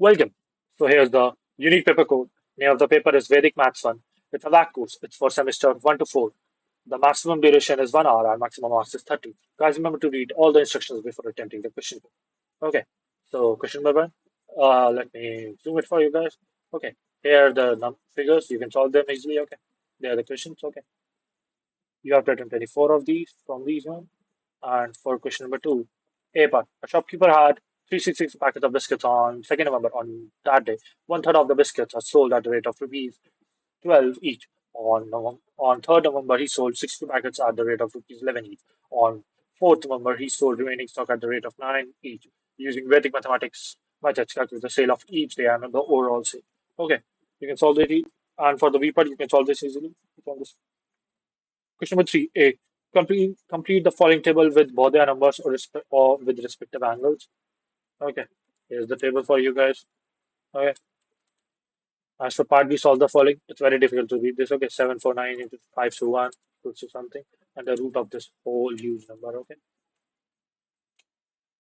Welcome. So here's the unique paper code. Name of the paper is Vedic Maths 1. It's a VAC course. It's for semester 1 to 4. The maximum duration is 1 hour and maximum marks is 30. Guys, remember to read all the instructions before attempting the question. Okay, so question number 1. Let me zoom it for you guys. Okay, here are the figures. You can solve them easily. Okay, there are the questions. Okay, you have to attempt 24 of these from these one. And for question number 2, A part. A shopkeeper had 366 packets of biscuits on 2nd November. On that day, one third of the biscuits are sold at the rate of rupees 12 each. On 3rd November, he sold 60 packets at the rate of rupees 11 each. On 4th November, he sold remaining stock at the rate of 9 each. Using Vedic Mathematics methods, calculate the sale of each day and the overall sale. Okay, you can solve it. And for the B part, you can solve this easily. Solve this. Question number 3, A. Complete the following table with both their numbers or with respective angles. Okay, here's the table for you guys. Okay, as for part B, solve the following. It's very difficult to read this. Okay, 749 into 521 equals to something, and the root of this whole huge number. Okay.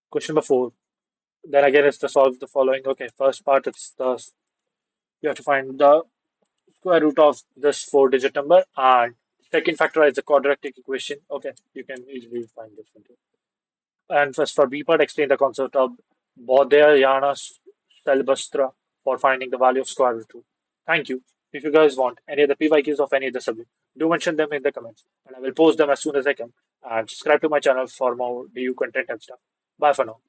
Question number 4. Then again, it's to solve the following. Okay, first part, it's the you have to find the square root of this 4-digit number, and second factorize the quadratic equation. Okay, you can easily find this one too. And first for B part, explain the concept of Bodhyayana Salbastra for finding the value of square root 2. Thank you. If you guys want any of the PYQs of any of the subject, do mention them in the comments, and I will post them as soon as I can. And subscribe to my channel for more DU content and stuff. Bye for now.